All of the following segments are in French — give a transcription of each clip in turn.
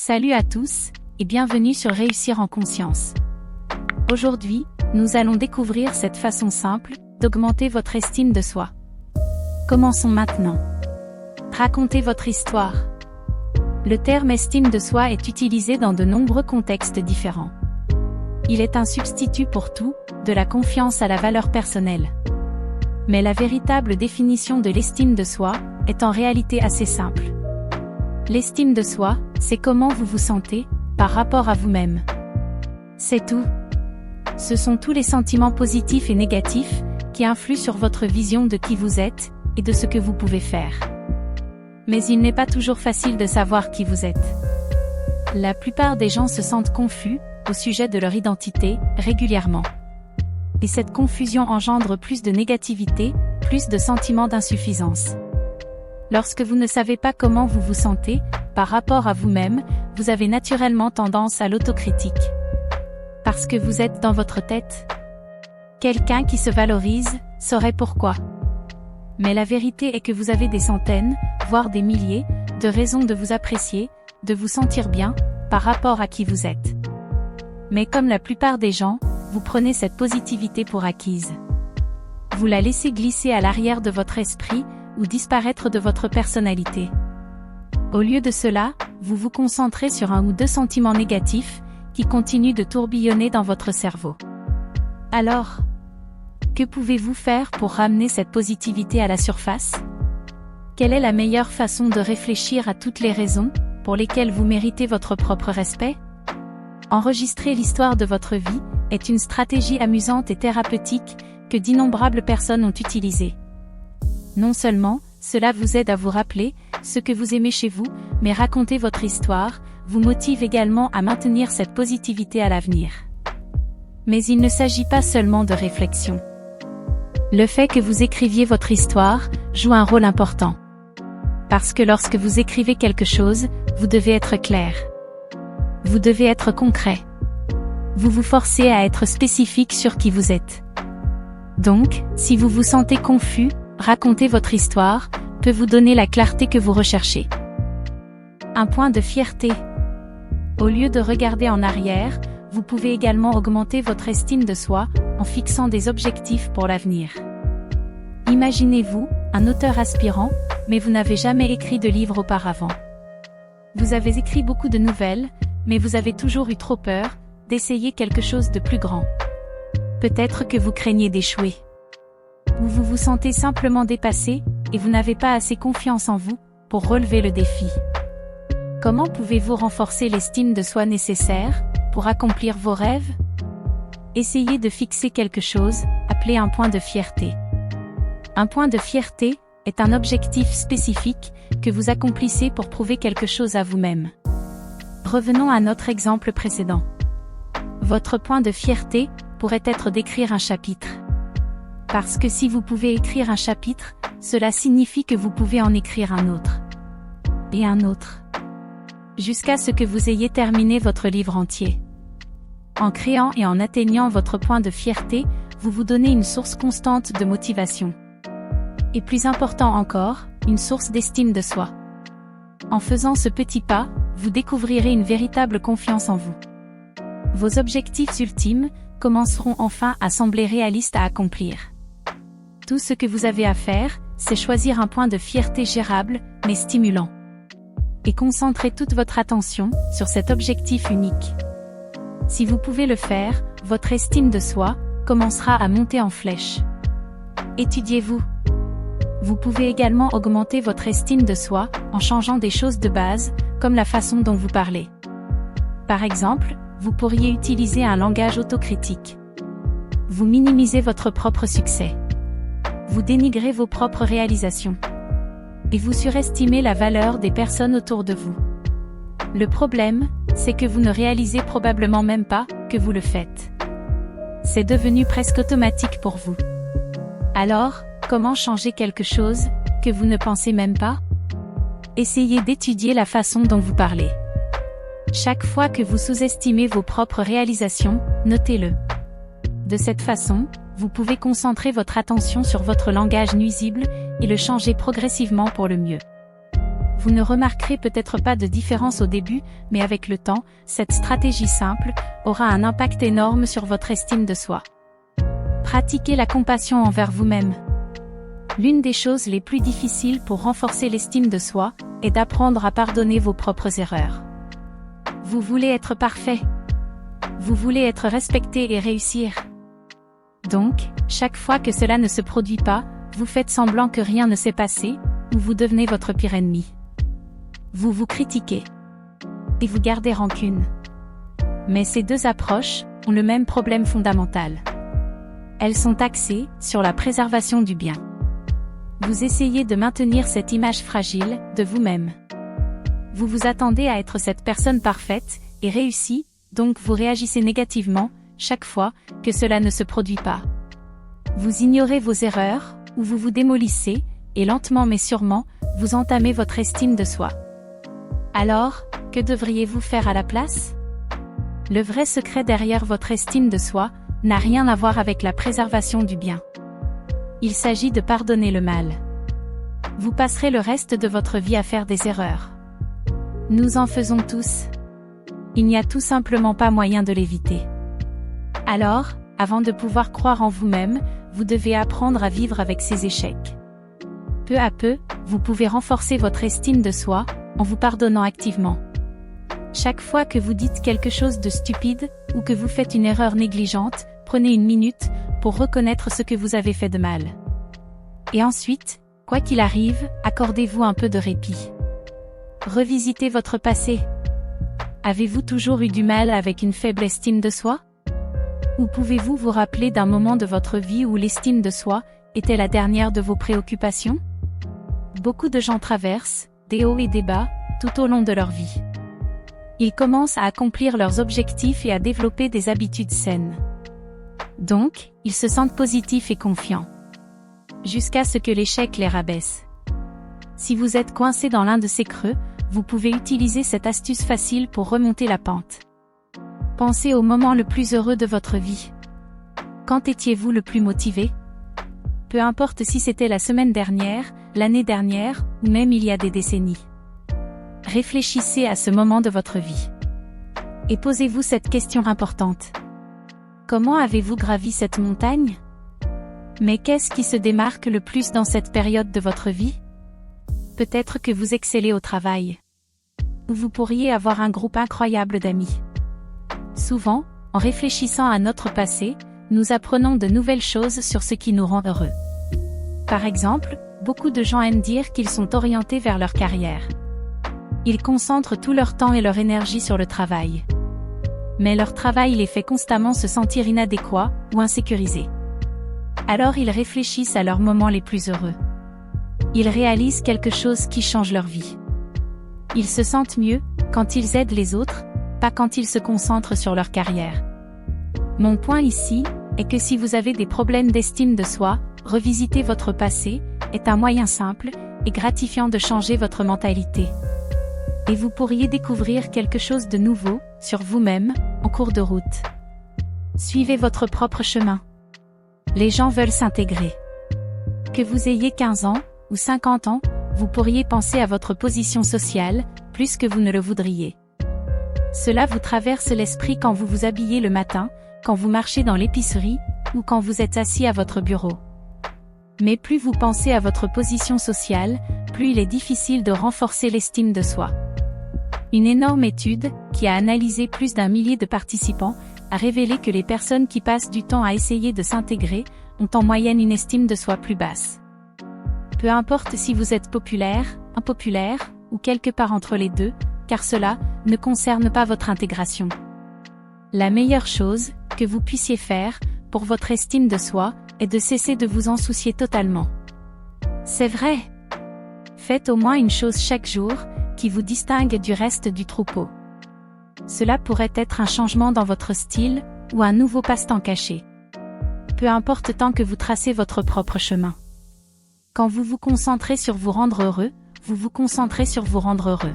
Salut à tous, et bienvenue sur Réussir en conscience. Aujourd'hui, nous allons découvrir cette façon simple d'augmenter votre estime de soi. Commençons maintenant. Racontez votre histoire. Le terme estime de soi est utilisé dans de nombreux contextes différents. Il est un substitut pour tout, de la confiance à la valeur personnelle. Mais la véritable définition de l'estime de soi est en réalité assez simple. L'estime de soi, c'est comment vous vous sentez par rapport à vous-même. C'est tout. Ce sont tous les sentiments positifs et négatifs qui influent sur votre vision de qui vous êtes et de ce que vous pouvez faire. Mais il n'est pas toujours facile de savoir qui vous êtes. La plupart des gens se sentent confus au sujet de leur identité régulièrement. Et cette confusion engendre plus de négativité, plus de sentiments d'insuffisance. Lorsque vous ne savez pas comment vous vous sentez par rapport à vous-même, vous avez naturellement tendance à l'autocritique. Parce que vous êtes dans votre tête. Quelqu'un qui se valorise saurait pourquoi. Mais la vérité est que vous avez des centaines, voire des milliers, de raisons de vous apprécier, de vous sentir bien, par rapport à qui vous êtes. Mais comme la plupart des gens, vous prenez cette positivité pour acquise. Vous la laissez glisser à l'arrière de votre esprit, ou disparaître de votre personnalité. Au lieu de cela, vous vous concentrez sur un ou deux sentiments négatifs, qui continuent de tourbillonner dans votre cerveau. Alors, que pouvez-vous faire pour ramener cette positivité à la surface? Quelle est la meilleure façon de réfléchir à toutes les raisons, pour lesquelles vous méritez votre propre respect? Enregistrer l'histoire de votre vie, est une stratégie amusante et thérapeutique, que d'innombrables personnes ont utilisée. Non seulement, cela vous aide à vous rappeler ce que vous aimez chez vous, mais raconter votre histoire vous motive également à maintenir cette positivité à l'avenir. Mais il ne s'agit pas seulement de réflexion. Le fait que vous écriviez votre histoire joue un rôle important. Parce que lorsque vous écrivez quelque chose, vous devez être clair. Vous devez être concret. Vous vous forcez à être spécifique sur qui vous êtes. Donc, si vous vous sentez confus, raconter votre histoire peut vous donner la clarté que vous recherchez. Un point de fierté. Au lieu de regarder en arrière, vous pouvez également augmenter votre estime de soi en fixant des objectifs pour l'avenir. Imaginez-vous, un auteur aspirant, mais vous n'avez jamais écrit de livre auparavant. Vous avez écrit beaucoup de nouvelles, mais vous avez toujours eu trop peur d'essayer quelque chose de plus grand. Peut-être que vous craignez d'échouer. Ou vous vous sentez simplement dépassé, et vous n'avez pas assez confiance en vous, pour relever le défi. Comment pouvez-vous renforcer l'estime de soi nécessaire, pour accomplir vos rêves? Essayez de fixer quelque chose, appelé un point de fierté. Un point de fierté, est un objectif spécifique, que vous accomplissez pour prouver quelque chose à vous-même. Revenons à notre exemple précédent. Votre point de fierté, pourrait être d'écrire un chapitre. Parce que si vous pouvez écrire un chapitre, cela signifie que vous pouvez en écrire un autre. Et un autre. Jusqu'à ce que vous ayez terminé votre livre entier. En créant et en atteignant votre point de fierté, vous vous donnez une source constante de motivation. Et plus important encore, une source d'estime de soi. En faisant ce petit pas, vous découvrirez une véritable confiance en vous. Vos objectifs ultimes commenceront enfin à sembler réalistes à accomplir. Tout ce que vous avez à faire, c'est choisir un point de fierté gérable, mais stimulant. Et concentrer toute votre attention sur cet objectif unique. Si vous pouvez le faire, votre estime de soi commencera à monter en flèche. Étudiez-vous. Vous pouvez également augmenter votre estime de soi en changeant des choses de base, comme la façon dont vous parlez. Par exemple, vous pourriez utiliser un langage autocritique. Vous minimisez votre propre succès. Vous dénigrez vos propres réalisations. Et vous surestimez la valeur des personnes autour de vous. Le problème, c'est que vous ne réalisez probablement même pas que vous le faites. C'est devenu presque automatique pour vous. Alors, comment changer quelque chose que vous ne pensez même pas? Essayez d'étudier la façon dont vous parlez. Chaque fois que vous sous-estimez vos propres réalisations, notez-le. De cette façon, vous pouvez concentrer votre attention sur votre langage nuisible et le changer progressivement pour le mieux. Vous ne remarquerez peut-être pas de différence au début, mais avec le temps, cette stratégie simple aura un impact énorme sur votre estime de soi. Pratiquez la compassion envers vous-même. L'une des choses les plus difficiles pour renforcer l'estime de soi est d'apprendre à pardonner vos propres erreurs. Vous voulez être parfait. Vous voulez être respecté et réussir. Donc, chaque fois que cela ne se produit pas, vous faites semblant que rien ne s'est passé, ou vous devenez votre pire ennemi. Vous vous critiquez. Et vous gardez rancune. Mais ces deux approches ont le même problème fondamental. Elles sont axées sur la préservation du bien. Vous essayez de maintenir cette image fragile de vous-même. Vous vous attendez à être cette personne parfaite et réussie, donc vous réagissez négativement chaque fois que cela ne se produit pas. Vous ignorez vos erreurs, ou vous vous démolissez, et lentement mais sûrement, vous entamez votre estime de soi. Alors, que devriez-vous faire à la place? Le vrai secret derrière votre estime de soi n'a rien à voir avec la préservation du bien. Il s'agit de pardonner le mal. Vous passerez le reste de votre vie à faire des erreurs. Nous en faisons tous. Il n'y a tout simplement pas moyen de l'éviter. Alors, avant de pouvoir croire en vous-même, vous devez apprendre à vivre avec ces échecs. Peu à peu, vous pouvez renforcer votre estime de soi, en vous pardonnant activement. Chaque fois que vous dites quelque chose de stupide, ou que vous faites une erreur négligente, prenez une minute, pour reconnaître ce que vous avez fait de mal. Et ensuite, quoi qu'il arrive, accordez-vous un peu de répit. Revisitez votre passé. Avez-vous toujours eu du mal avec une faible estime de soi? Ou pouvez-vous vous rappeler d'un moment de votre vie où l'estime de soi était la dernière de vos préoccupations? Beaucoup de gens traversent des hauts et des bas tout au long de leur vie. Ils commencent à accomplir leurs objectifs et à développer des habitudes saines. Donc, ils se sentent positifs et confiants. Jusqu'à ce que l'échec les rabaisse. Si vous êtes coincé dans l'un de ces creux, vous pouvez utiliser cette astuce facile pour remonter la pente. Pensez au moment le plus heureux de votre vie. Quand étiez-vous le plus motivé? Peu importe si c'était la semaine dernière, l'année dernière, ou même il y a des décennies. Réfléchissez à ce moment de votre vie. Et posez-vous cette question importante. Comment avez-vous gravi cette montagne? Mais qu'est-ce qui se démarque le plus dans cette période de votre vie? Peut-être que vous excellez au travail. Ou vous pourriez avoir un groupe incroyable d'amis. Souvent, en réfléchissant à notre passé, nous apprenons de nouvelles choses sur ce qui nous rend heureux. Par exemple, beaucoup de gens aiment dire qu'ils sont orientés vers leur carrière. Ils concentrent tout leur temps et leur énergie sur le travail. Mais leur travail les fait constamment se sentir inadéquats ou insécurisés. Alors ils réfléchissent à leurs moments les plus heureux. Ils réalisent quelque chose qui change leur vie. Ils se sentent mieux quand ils aident les autres, pas quand ils se concentrent sur leur carrière. Mon point ici est que si vous avez des problèmes d'estime de soi, revisiter votre passé est un moyen simple et gratifiant de changer votre mentalité. Et vous pourriez découvrir quelque chose de nouveau sur vous-même en cours de route. Suivez votre propre chemin. Les gens veulent s'intégrer. Que vous ayez 15 ans ou 50 ans, vous pourriez penser à votre position sociale plus que vous ne le voudriez. Cela vous traverse l'esprit quand vous vous habillez le matin, quand vous marchez dans l'épicerie ou quand vous êtes assis à votre bureau. Mais plus vous pensez à votre position sociale, plus il est difficile de renforcer l'estime de soi. Une énorme étude, qui a analysé plus d'1 millier de participants, a révélé que les personnes qui passent du temps à essayer de s'intégrer ont en moyenne une estime de soi plus basse. Peu importe si vous êtes populaire, impopulaire, ou quelque part entre les deux, car cela ne concerne pas votre intégration. La meilleure chose que vous puissiez faire pour votre estime de soi est de cesser de vous en soucier totalement. C'est vrai. Faites au moins une chose chaque jour qui vous distingue du reste du troupeau. Cela pourrait être un changement dans votre style ou un nouveau passe-temps caché. Peu importe tant que vous tracez votre propre chemin. Quand vous vous concentrez sur vous rendre heureux, vous vous concentrez sur vous rendre heureux.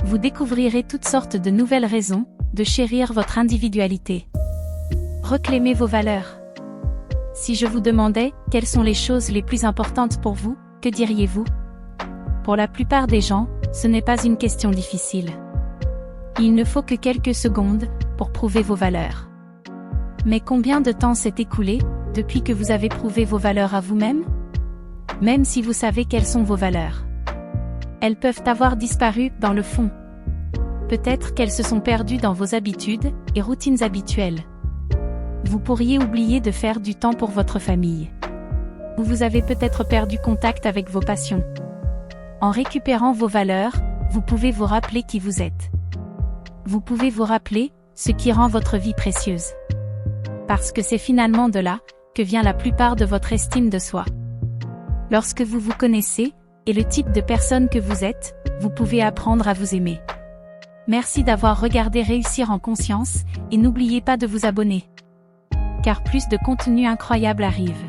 Vous découvrirez toutes sortes de nouvelles raisons de chérir votre individualité. Reclaimez vos valeurs. Si je vous demandais quelles sont les choses les plus importantes pour vous, que diriez-vous? Pour la plupart des gens, ce n'est pas une question difficile. Il ne faut que quelques secondes pour prouver vos valeurs. Mais combien de temps s'est écoulé depuis que vous avez prouvé vos valeurs à vous-même? Même si vous savez quelles sont vos valeurs, elles peuvent avoir disparu dans le fond. Peut-être qu'elles se sont perdues dans vos habitudes et routines habituelles. Vous pourriez oublier de faire du temps pour votre famille. Ou vous avez peut-être perdu contact avec vos passions. En récupérant vos valeurs, vous pouvez vous rappeler qui vous êtes. Vous pouvez vous rappeler ce qui rend votre vie précieuse. Parce que c'est finalement de là que vient la plupart de votre estime de soi. Lorsque vous vous connaissez, et le type de personne que vous êtes, vous pouvez apprendre à vous aimer. Merci d'avoir regardé Réussir en conscience, et n'oubliez pas de vous abonner. Car plus de contenu incroyable arrive.